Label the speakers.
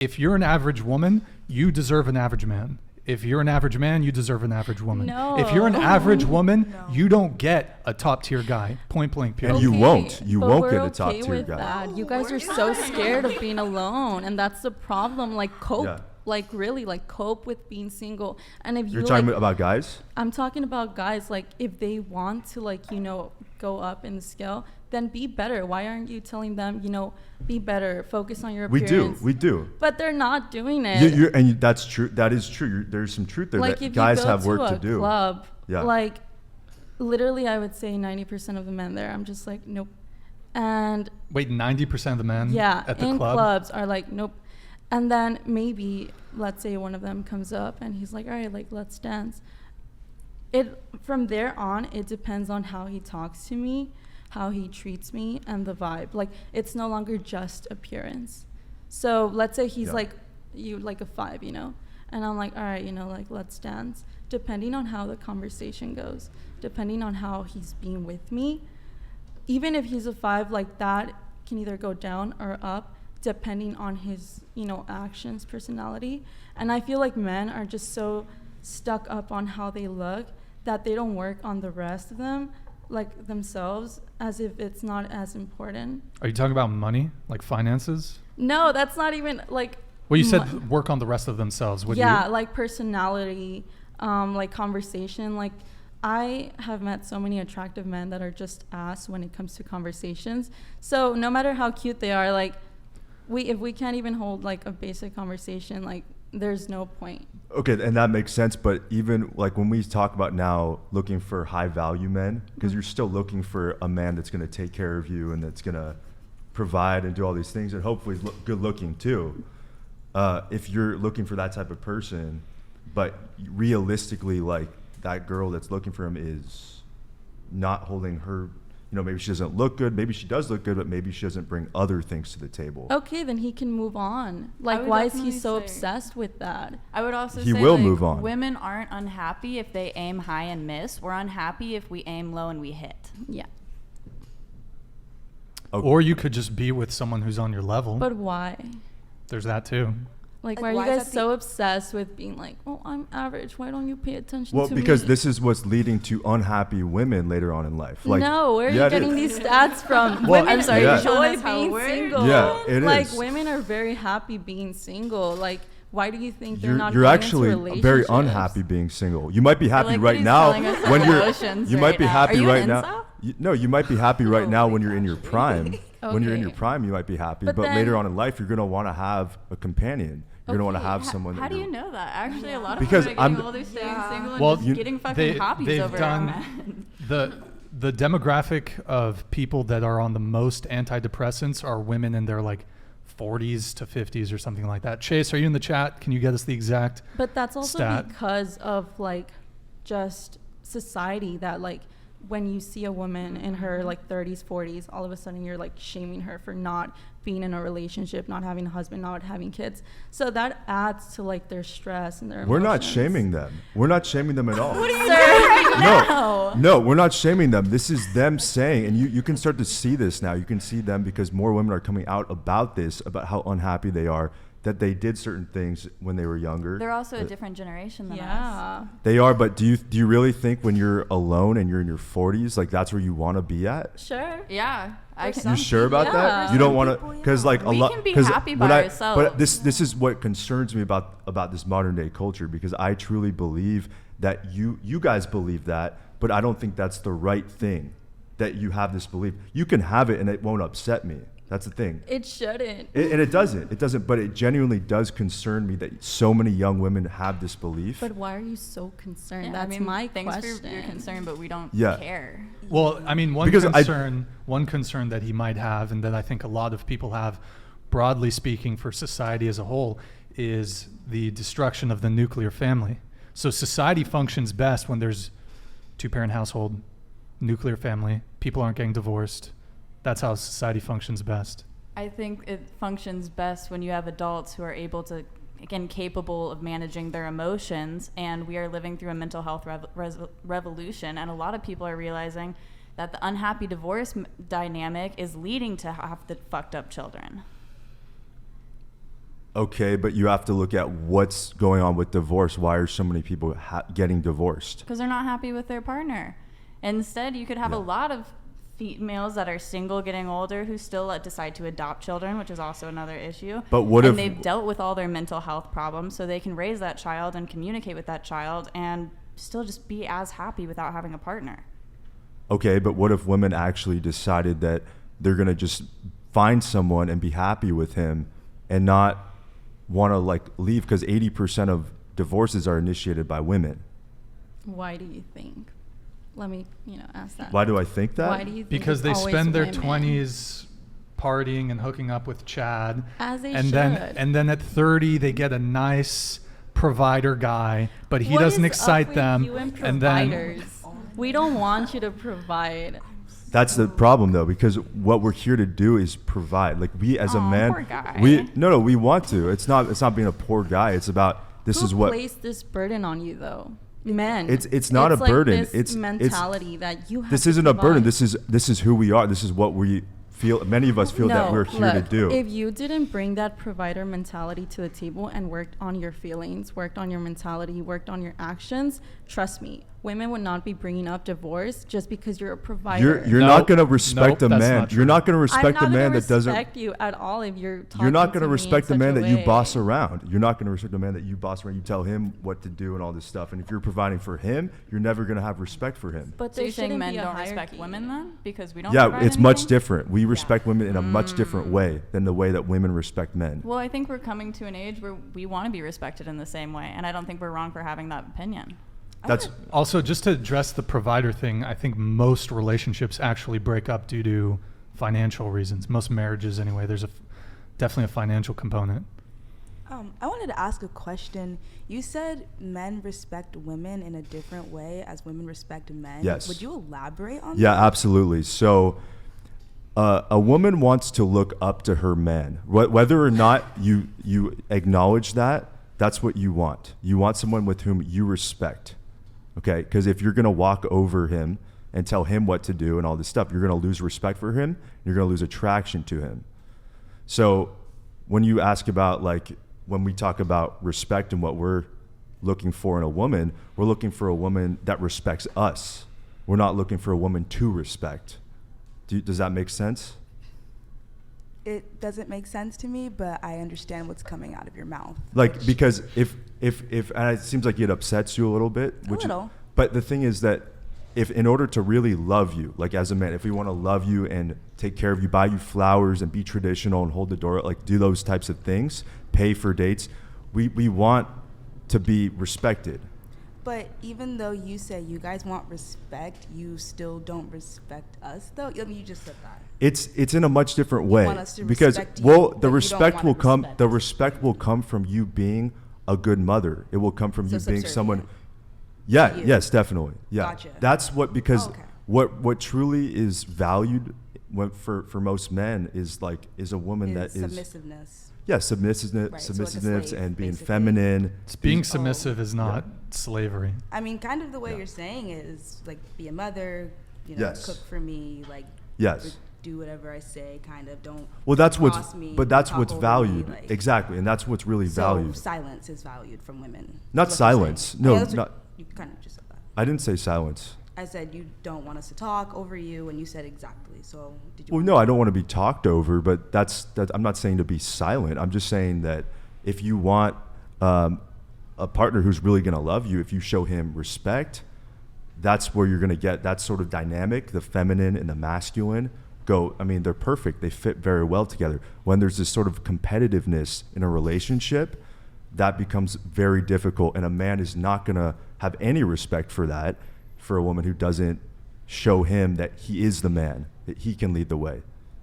Speaker 1: If you're an average woman, you deserve an average man. If you're an average man, you deserve an average woman.
Speaker 2: No.
Speaker 1: If you're an average woman, you don't get a top tier guy. Point blank period.
Speaker 3: And you won't. You
Speaker 2: but
Speaker 3: won't
Speaker 2: we're
Speaker 3: get a top
Speaker 2: okay
Speaker 3: tier
Speaker 2: with
Speaker 3: guy.
Speaker 2: that. You guys are so scared of being alone, and that's the problem. Like cope,
Speaker 3: Yeah.
Speaker 2: like really, like cope with being single. And if
Speaker 3: You're
Speaker 2: you
Speaker 3: talking
Speaker 2: like,
Speaker 3: about guys?
Speaker 2: I'm talking about guys. Like if they want to, like go up in the scale, then be better. Why aren't you telling them, be better, focus on your appearance?
Speaker 3: We do.
Speaker 2: But they're not doing it.
Speaker 3: That's true. That is true. There's some truth there.
Speaker 2: Like
Speaker 3: That
Speaker 2: if
Speaker 3: guys
Speaker 2: you go
Speaker 3: have work
Speaker 2: to
Speaker 3: to
Speaker 2: a
Speaker 3: do.
Speaker 2: club,
Speaker 3: Yeah.
Speaker 2: like literally, I would say 90% of the men there, I'm just like, nope. And
Speaker 1: Wait, 90% of the men at the
Speaker 2: in
Speaker 1: club?
Speaker 2: clubs are like, nope. And then maybe, let's say one of them comes up and he's like, all right, like, let's dance. From there on, it depends on how he talks to me, how he treats me, and the vibe. Like, it's no longer just appearance. So let's say he's like a 5, and I'm like, all right, like, let's dance. Depending on how the conversation goes, depending on how he's being with me, even if he's a 5, like, that can either go down or up depending on his, actions, personality. And I feel like men are just so stuck up on how they look that they don't work on the rest of them, like themselves, as if it's not as important.
Speaker 1: Are you talking about money, like finances?
Speaker 2: No, that's not even like.
Speaker 1: Well, you said work on the rest of themselves.
Speaker 2: Like personality, like conversation. Like I have met so many attractive men that are just ass when it comes to conversations. So no matter how cute they are, like if we can't even hold like a basic conversation, like there's no point.
Speaker 3: Okay, and that makes sense. But even like when we talk about now looking for high value men, because you're still looking for a man that's going to take care of you and that's going to provide and do all these things and hopefully look good looking too. If you're looking for that type of person, but realistically, like that girl that's looking for him is not holding her, maybe she doesn't look good, maybe she does look good, but maybe she doesn't bring other things to the table.
Speaker 2: Okay, then he can move on. Like, why is he so obsessed with that?
Speaker 4: I would also
Speaker 3: he
Speaker 4: say
Speaker 3: will
Speaker 4: like,
Speaker 3: move on.
Speaker 4: Women aren't unhappy if they aim high and miss. We're unhappy if we aim low and we hit.
Speaker 2: Yeah.
Speaker 3: Okay.
Speaker 1: Or you could just be with someone who's on your level.
Speaker 2: But why?
Speaker 1: There's that too.
Speaker 2: Like,
Speaker 5: Like,
Speaker 2: why are
Speaker 5: why
Speaker 2: you
Speaker 5: is
Speaker 2: guys
Speaker 5: that
Speaker 2: so obsessed with being like, oh, I'm average. Why don't you pay attention
Speaker 3: Well,
Speaker 2: to
Speaker 3: because
Speaker 2: me?
Speaker 3: this is what's leading to unhappy women later on in life. Like,
Speaker 2: no, where are
Speaker 3: yeah,
Speaker 2: you
Speaker 3: it
Speaker 2: getting
Speaker 3: is.
Speaker 2: these stats from?
Speaker 3: Well,
Speaker 2: Women
Speaker 3: I'm sorry, yeah.
Speaker 2: enjoy
Speaker 4: That's how
Speaker 2: being
Speaker 4: we're-
Speaker 2: single.
Speaker 3: Yeah, it
Speaker 2: like,
Speaker 3: is.
Speaker 2: women are very happy being single. Like, why do you think they're
Speaker 3: You're,
Speaker 2: not
Speaker 3: you're
Speaker 2: going
Speaker 3: actually
Speaker 2: into
Speaker 3: very
Speaker 2: relationships?
Speaker 3: unhappy being single. You might be happy
Speaker 4: like that
Speaker 3: right
Speaker 4: he's
Speaker 3: now
Speaker 4: telling us
Speaker 3: when
Speaker 4: our
Speaker 3: you're.
Speaker 4: emotions
Speaker 3: You
Speaker 4: right
Speaker 3: might be
Speaker 4: now.
Speaker 3: happy
Speaker 4: Are you
Speaker 3: right
Speaker 4: an
Speaker 3: now.
Speaker 4: incel?
Speaker 3: No, you might be happy right now when you're in your prime. When you're in
Speaker 2: Okay.
Speaker 3: your prime, you might be happy,
Speaker 2: But
Speaker 3: but
Speaker 2: then-
Speaker 3: later on in life, you're gonna want to have a companion. You're gonna want to
Speaker 2: Okay,
Speaker 3: have someone.
Speaker 4: How
Speaker 3: that
Speaker 4: do
Speaker 3: you're-
Speaker 4: you know that? Actually, a lot of
Speaker 3: Because
Speaker 4: women are getting
Speaker 3: I'm-
Speaker 4: older, staying single, and
Speaker 1: Well,
Speaker 4: just getting fucking hobbies
Speaker 1: they've
Speaker 4: over
Speaker 1: done
Speaker 4: men.
Speaker 1: the demographic of people that are on the most antidepressants are women in their like 40s to 50s or something like that. Chase, are you in the chat? Can you get us the exact?
Speaker 2: But that's also
Speaker 1: stat?
Speaker 2: because of like just society that like when you see a woman in her like 30s, 40s, all of a sudden you're like shaming her for not being in a relationship, not having a husband, not having kids. So that adds to like their stress and their
Speaker 3: We're not
Speaker 2: emotions.
Speaker 3: shaming them. We're not shaming them at all.
Speaker 4: No.
Speaker 3: No, we're not shaming them. This is them saying, and you can start to see this now. You can see them because more women are coming out about this, about how unhappy they are, that they did certain things when they were younger.
Speaker 4: They're also a different generation than us.
Speaker 2: Yeah.
Speaker 3: They are, but do you really think when you're alone and you're in your 40s, like that's where you want to be at?
Speaker 2: Sure.
Speaker 4: Yeah.
Speaker 3: You sure about
Speaker 2: Yeah.
Speaker 3: that? You don't want to, because like a
Speaker 4: We
Speaker 3: lot.
Speaker 4: can be
Speaker 3: 'cause
Speaker 4: happy
Speaker 3: when
Speaker 4: by
Speaker 3: I-
Speaker 4: ourselves.
Speaker 3: But this is what concerns me about this modern day culture, because I truly believe that you guys believe that, but I don't think that's the right thing. That you have this belief, you can have it and it won't upset me. That's the thing.
Speaker 2: It shouldn't.
Speaker 3: And it doesn't, but it genuinely does concern me that so many young women have this belief.
Speaker 2: But why are you so concerned?
Speaker 4: Yeah,
Speaker 2: That's
Speaker 4: I mean,
Speaker 2: my
Speaker 4: thanks
Speaker 2: question.
Speaker 4: for your concern, but we don't
Speaker 3: Yeah.
Speaker 4: care.
Speaker 1: Well, I mean, one
Speaker 3: Because
Speaker 1: concern that he might have, and that I think a lot of people have, broadly speaking, for society as a whole, is the destruction of the nuclear family. So society functions best when there's two-parent household, nuclear family, people aren't getting divorced. That's how society functions best.
Speaker 4: I think it functions best when you have adults who are able to, again, capable of managing their emotions. And we are living through a mental health revolution. And a lot of people are realizing that the unhappy divorce dynamic is leading to half the fucked up children.
Speaker 3: Okay, but you have to look at what's going on with divorce. Why are so many people getting divorced?
Speaker 4: Because they're not happy with their partner. Instead, you could have
Speaker 3: Yeah.
Speaker 4: a lot of females that are single getting older who still decide to adopt children, which is also another issue.
Speaker 3: But what
Speaker 4: and
Speaker 3: if-
Speaker 4: they've dealt with all their mental health problems, so they can raise that child and communicate with that child and still just be as happy without having a partner.
Speaker 3: Okay, but what if women actually decided that they're going to just find someone and be happy with him and not want to like leave? Because 80% of divorces are initiated by women.
Speaker 2: Why do you think? Let me, ask that.
Speaker 3: Why do I think that?
Speaker 2: Why do you think
Speaker 1: Because
Speaker 2: it's
Speaker 1: they
Speaker 2: always
Speaker 1: spend their
Speaker 2: women?
Speaker 1: 20s partying and hooking up with Chad.
Speaker 2: As they
Speaker 1: and
Speaker 2: should.
Speaker 1: then at 30 they get a nice provider guy, but he
Speaker 2: What
Speaker 1: doesn't
Speaker 2: is
Speaker 1: excite
Speaker 2: up with
Speaker 1: them.
Speaker 2: you and
Speaker 1: And then
Speaker 2: providers? We don't want you to provide.
Speaker 3: That's the problem though, because what we're here to do is provide. Like we as a
Speaker 4: Aw,
Speaker 3: man,
Speaker 4: poor guy.
Speaker 3: we want to. It's not being a poor guy. It's about this
Speaker 2: Who
Speaker 3: is what
Speaker 2: placed this burden on you though? Men.
Speaker 3: It's not a
Speaker 2: like
Speaker 3: burden.
Speaker 2: This
Speaker 3: It's
Speaker 2: mentality that you have.
Speaker 3: this
Speaker 2: to
Speaker 3: isn't a burden.
Speaker 2: provide.
Speaker 3: This is who we are. This is what we feel. Many of us feel that
Speaker 2: No,
Speaker 3: we're here
Speaker 2: look,
Speaker 3: to do.
Speaker 2: If you didn't bring that provider mentality to the table and worked on your feelings, worked on your mentality, worked on your actions, trust me, women would not be bringing up divorce just because you're a provider.
Speaker 3: You're
Speaker 1: Nope.
Speaker 3: not going to respect
Speaker 1: Nope,
Speaker 3: a
Speaker 1: that's
Speaker 3: man.
Speaker 1: not
Speaker 3: You're
Speaker 1: true.
Speaker 3: not going to
Speaker 2: I'm
Speaker 3: respect
Speaker 2: not
Speaker 3: a man
Speaker 2: gonna
Speaker 3: that doesn't.
Speaker 2: respect you at all if you're talking
Speaker 3: You're not
Speaker 2: to
Speaker 3: going to
Speaker 2: me
Speaker 3: respect
Speaker 2: in
Speaker 3: a man
Speaker 2: such
Speaker 3: that
Speaker 2: a
Speaker 3: you
Speaker 2: way.
Speaker 3: boss around. You're not going to respect a man that you boss around. You tell him what to do and all this stuff. And if you're providing for him, you're never going to have respect for him.
Speaker 2: But
Speaker 4: So
Speaker 2: there
Speaker 4: you're saying
Speaker 2: shouldn't
Speaker 4: men
Speaker 2: be a
Speaker 4: don't respect
Speaker 2: hierarchy.
Speaker 4: women then? Because we don't
Speaker 3: Yeah,
Speaker 4: provide
Speaker 3: it's much
Speaker 4: anything?
Speaker 3: different. We respect women in a much different way than the way that women respect men.
Speaker 4: Well, I think we're coming to an age where we want to be respected in the same way, and I don't think we're wrong for having that opinion.
Speaker 3: That's
Speaker 1: also, just to address the provider thing, I think most relationships actually break up due to financial reasons. Most marriages anyway, there's definitely a financial component.
Speaker 5: I wanted to ask a question. You said men respect women in a different way as women respect men.
Speaker 3: Yes.
Speaker 5: Would you elaborate on
Speaker 3: Yeah,
Speaker 5: that?
Speaker 3: absolutely. So, a woman wants to look up to her man. Whether or not you acknowledge that, that's what you want. You want someone with whom you respect. Okay? Because if you're going to walk over him and tell him what to do and all this stuff, you're going to lose respect for him. You're going to lose attraction to him. So, when you ask about, like, when we talk about respect and what we're looking for in a woman, we're looking for a woman that respects us. We're not looking for a woman to respect. Does that make sense?
Speaker 5: It doesn't make sense to me, but I understand what's coming out of your mouth.
Speaker 3: Like, because if and it seems like it upsets you a little bit.
Speaker 5: A little.
Speaker 3: But the thing is that if in order to really love you, like as a man, if we want to love you and take care of you, buy you flowers and be traditional and hold the door, like do those types of things, pay for dates, we want to be respected.
Speaker 5: But even though you say you guys want respect, you still don't respect us, though? I mean, you just said that.
Speaker 3: It's in a much different way
Speaker 5: want us to
Speaker 3: because
Speaker 5: respect you,
Speaker 3: well
Speaker 5: but
Speaker 3: the
Speaker 5: you don't
Speaker 3: respect
Speaker 5: wanna
Speaker 3: will come
Speaker 5: respect
Speaker 3: the
Speaker 5: us.
Speaker 3: respect will come from you being a good mother. It will come from
Speaker 5: So
Speaker 3: you being someone.
Speaker 5: subservient
Speaker 3: Yeah,
Speaker 5: to you.
Speaker 3: yes, definitely. Yeah.
Speaker 5: Gotcha.
Speaker 3: That's what because
Speaker 5: Oh, okay.
Speaker 3: what truly is valued for most men is a woman that is
Speaker 5: submissiveness.
Speaker 3: yeah, submissiveness,
Speaker 5: Right, so like a
Speaker 3: submissiveness
Speaker 5: slave,
Speaker 3: and being
Speaker 5: basically.
Speaker 3: feminine.
Speaker 1: Being
Speaker 5: Oh.
Speaker 1: submissive is not slavery.
Speaker 5: I mean, kind of the way
Speaker 3: Yeah.
Speaker 5: you're saying it is like be a mother,
Speaker 3: Yes.
Speaker 5: cook for me, like
Speaker 3: Yes.
Speaker 5: do whatever I say, kind of don't.
Speaker 3: Well, that's
Speaker 5: cross
Speaker 3: what's
Speaker 5: me,
Speaker 3: but that's
Speaker 5: talk
Speaker 3: what's
Speaker 5: over
Speaker 3: valued.
Speaker 5: me, like-
Speaker 3: Exactly, and that's what's really
Speaker 5: So
Speaker 3: valued.
Speaker 5: silence is valued from women.
Speaker 3: Not
Speaker 5: is what you're
Speaker 3: silence.
Speaker 5: saying.
Speaker 3: No,
Speaker 5: Yeah, that's what
Speaker 3: not-
Speaker 5: You kind of just said that.
Speaker 3: I didn't say silence.
Speaker 5: I said you don't want us to talk over you, and you said exactly. So did you?
Speaker 3: Well,
Speaker 5: want
Speaker 3: no, I don't want to be talked over, but I'm not saying to be silent. I'm just saying that if you want a partner who's really going to love you, if you show him respect, that's where you're going to get that sort of dynamic, the feminine and the masculine go. I mean, they're perfect. They fit very well together. When there's this sort of competitiveness in a relationship, that becomes very difficult, and a man is not going to have any respect for that, for a woman who doesn't show him that he is the man, that he can lead the way.